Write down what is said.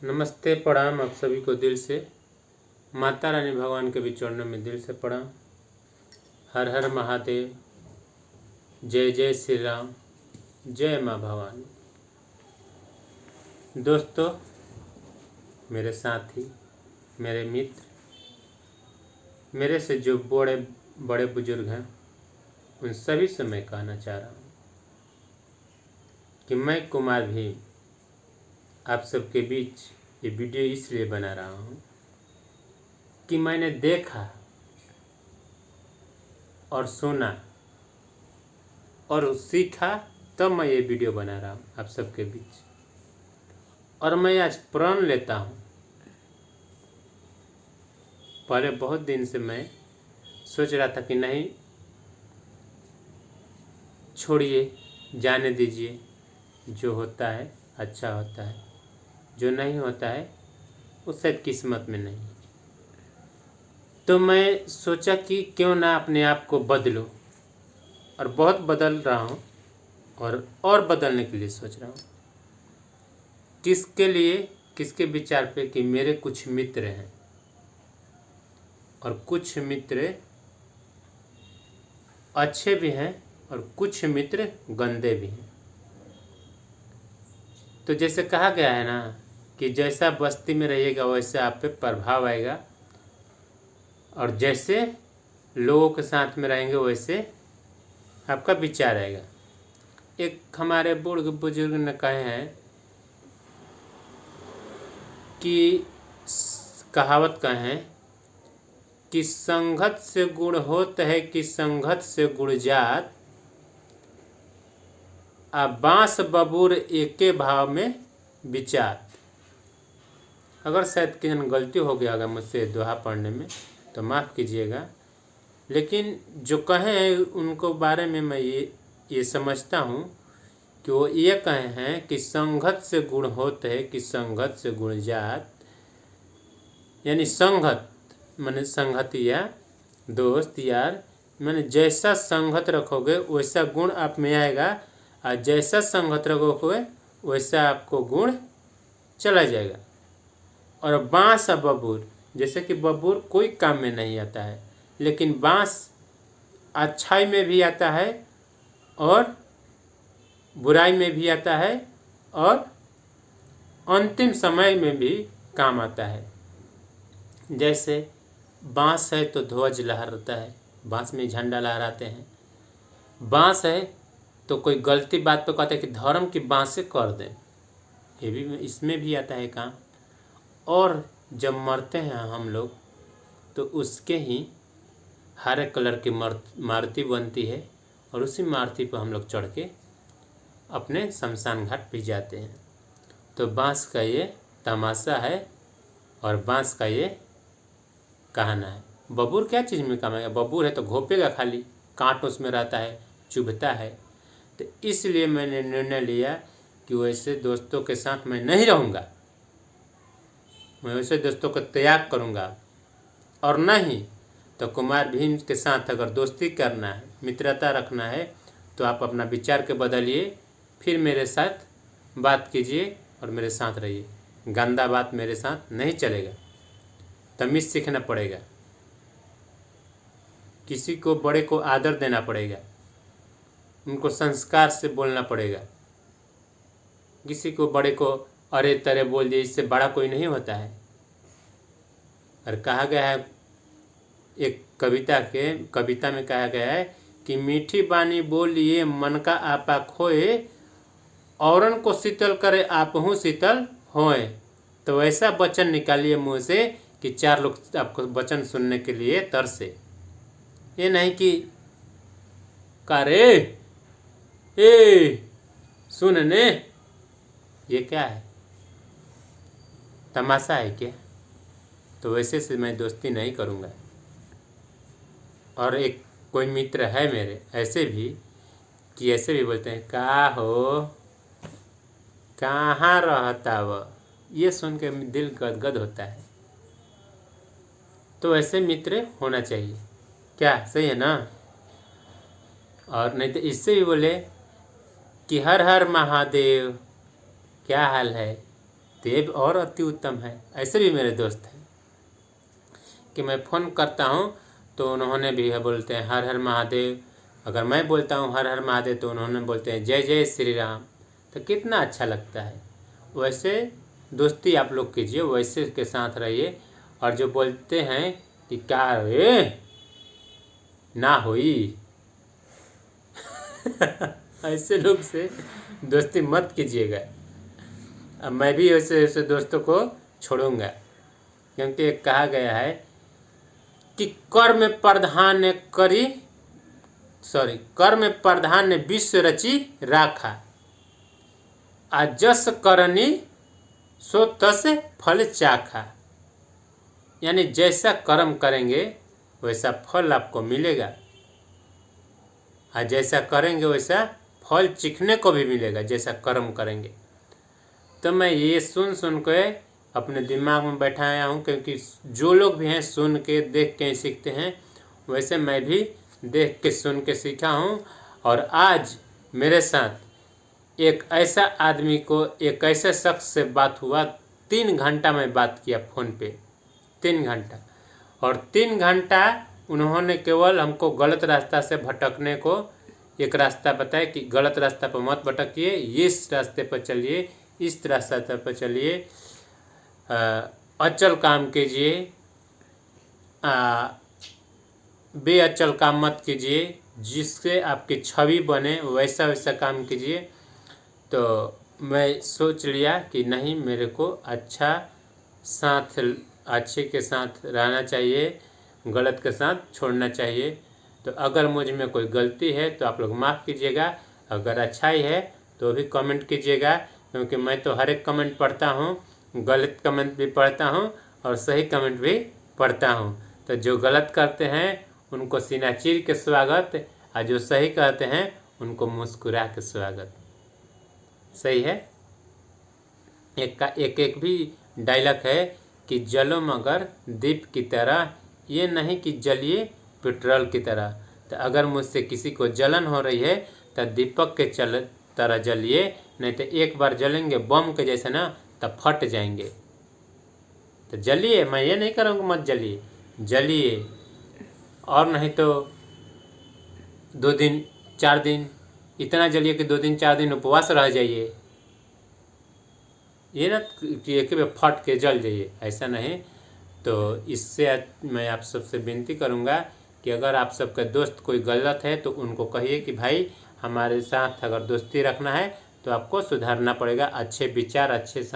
नमस्ते, प्रणाम आप सभी को दिल से। माता रानी भगवान के भी चरणों में दिल से प्रणाम। हर हर महादेव, जय जय श्री राम, जय माँ भवानी। दोस्तों, मेरे साथी, मेरे मित्र, मेरे से जो बड़े बड़े बुजुर्ग हैं, उन सभी से मैं कहना चाह रहा हूँ कि मैं कुमार भीम आप सबके बीच ये वीडियो इसलिए बना रहा हूँ कि मैंने देखा और सुना और सीखा, तब मैं ये वीडियो बना रहा हूँ आप सबके बीच। और मैं आज प्रण लेता हूँ, पहले बहुत दिन से मैं सोच रहा था कि नहीं, छोड़िए, जाने दीजिए, जो होता है अच्छा होता है, जो नहीं होता है वो शायद किस्मत में नहीं। तो मैं सोचा कि क्यों ना अपने आप को बदलूं, और बहुत बदल रहा हूँ और बदलने के लिए सोच रहा हूँ। किसके लिए, किसके विचार पे कि मेरे कुछ मित्र हैं और कुछ मित्र अच्छे भी हैं और कुछ मित्र गंदे भी हैं। तो जैसे कहा गया है ना कि जैसा बस्ती में रहिएगा वैसे आप पे प्रभाव आएगा, और जैसे लोगों के साथ में रहेंगे वैसे आपका विचार आएगा। एक हमारे बुजुर्ग ने कहे हैं कि कहावत कहे हैं कि संगत से गुण होत है कि संगत से गुण जात, आ बांस बबूर एके भाव में विचार। अगर शायद किसी गलती हो गया अगर मुझसे दोहा पढ़ने में तो माफ़ कीजिएगा, लेकिन जो कहे हैं उनको बारे में मैं ये समझता हूँ कि वो ये कहे हैं कि संगत से गुण होते है कि संगत से गुण जात। यानी संगत माने संगतिया, दोस्त यार, माने जैसा संगत रखोगे वैसा गुण आप में आएगा, और जैसा संगत रखोगे वैसा आपको गुण चला जाएगा। और बांस और बबूर, जैसे कि बबूर कोई काम में नहीं आता है, लेकिन बांस अच्छाई में भी आता है और बुराई में भी आता है और अंतिम समय में भी काम आता है। जैसे बांस है तो ध्वज लहराता है, बांस में झंडा लहराते हैं। बांस है तो कोई गलती बात पे कहते हैं कि धर्म की बांस से कर दें, ये भी इसमें भी आता है काम। और जब मरते हैं हम लोग तो उसके ही हरे कलर की मारुति बनती है, और उसी मारुति पर हम लोग चढ़ के अपने शमशान घाट पे जाते हैं। तो बांस का ये तमाशा है और बांस का ये कहना है। बबूर क्या चीज़ में काम आएगा? बबूर है तो घोपेगा खाली, कांट उसमें रहता है, चुभता है। तो इसलिए मैंने निर्णय लिया कि वैसे दोस्तों के साथ मैं नहीं रहूँगा, मैं वैसे दोस्तों को त्याग करूँगा। और नहीं तो कुमार भीम के साथ अगर दोस्ती करना है, मित्रता रखना है, तो आप अपना विचार के बदलिए, फिर मेरे साथ बात कीजिए और मेरे साथ रहिए। गंदा बात मेरे साथ नहीं चलेगा, तमीज़ सीखना पड़ेगा, किसी को बड़े को आदर देना पड़ेगा, उनको संस्कार से बोलना पड़ेगा। किसी को बड़े को अरे तरे बोल दिए, इससे बड़ा कोई नहीं होता है। और कहा गया है एक कविता में कहा गया है कि मीठी बानी बोलिए मन का आपा खोए, औरन को शीतल करे आपहू शीतल होए। तो वैसा वचन निकालिए मुँह से कि चार लोग आपको वचन सुनने के लिए तरसे। ये नहीं कि कारे ए सुनने, ये क्या है, तमाशा है क्या? तो वैसे से मैं दोस्ती नहीं करूँगा। और एक कोई मित्र है मेरे ऐसे भी कि ऐसे भी बोलते हैं, का हो कहाँ रहता वह, ये सुन के दिल गदगद होता है। तो ऐसे मित्र होना चाहिए, क्या सही है ना? और नहीं तो इससे भी बोले कि हर हर महादेव, क्या हाल है, तो ये और अति उत्तम है। ऐसे भी मेरे दोस्त हैं कि मैं फ़ोन करता हूँ तो उन्होंने भी है बोलते हैं हर हर महादेव। अगर मैं बोलता हूँ हर हर महादेव तो उन्होंने बोलते हैं जय जय श्री राम। तो कितना अच्छा लगता है। वैसे दोस्ती आप लोग कीजिए, वैसे के साथ रहिए। और जो बोलते हैं कि क्या रे ना होई ऐसे लोग से दोस्ती मत कीजिएगा। अब मैं भी ऐसे ऐसे दोस्तों को छोड़ूंगा, क्योंकि एक कहा गया है कि कर्म प्रधान विश्व रची राखा, आ जस करनी सो तस फल चाखा। यानी जैसा कर्म करेंगे वैसा फल आपको मिलेगा, और जैसा करेंगे वैसा फल चीखने को भी मिलेगा, जैसा कर्म करेंगे। तो मैं ये सुन के अपने दिमाग में बैठाया हूँ, क्योंकि जो लोग भी हैं सुन के देख के सीखते हैं, वैसे मैं भी देख के सुन के सीखा हूँ। और आज मेरे साथ एक ऐसा आदमी को, एक ऐसे शख्स से बात हुआ, 3 घंटा मैं बात किया फ़ोन पे, 3 घंटा। और 3 घंटा उन्होंने केवल हमको गलत रास्ता से भटकने को एक रास्ता बताया कि गलत रास्ता पर मत भटकिए, इस रास्ते पर चलिए, इस रास्ते पर चलिए, अचल काम कीजिए, बेअचल काम मत कीजिए, जिससे आपकी छवि बने वैसा वैसा काम कीजिए। तो मैं सोच लिया कि नहीं, मेरे को अच्छे के साथ रहना चाहिए, गलत के साथ छोड़ना चाहिए। तो अगर मुझ में कोई गलती है तो आप लोग माफ़ कीजिएगा, अगर अच्छाई है तो भी कमेंट कीजिएगा, क्योंकि मैं तो हर एक कमेंट पढ़ता हूँ, गलत कमेंट भी पढ़ता हूँ और सही कमेंट भी पढ़ता हूँ। तो जो गलत करते हैं उनको सीना चीर के स्वागत, और जो सही कहते हैं उनको मुस्कुरा के स्वागत। सही है। एक भी डायलॉग है कि जलो मगर दीप की तरह, ये नहीं कि जलिए पेट्रोल की तरह। तो अगर मुझसे किसी को जलन हो रही है तो दीपक के तरह जलिए, नहीं तो एक बार जलेंगे बम के जैसे ना, तब फट जाएंगे। तो जलिए, मैं ये नहीं करूँगा मत जलिए, जलिए। और नहीं तो 2 दिन 4 दिन इतना जलिए कि 2 दिन 4 दिन उपवास रह जाइए। ये ना कि एक बार फट के जल जाइए, ऐसा नहीं। तो इससे मैं आप सबसे विनती करूँगा कि अगर आप सबका दोस्त कोई गलत है तो उनको कहिए कि भाई हमारे साथ अगर दोस्ती रखना है तो आपको सुधारना पड़ेगा, अच्छे विचार अच्छे साथ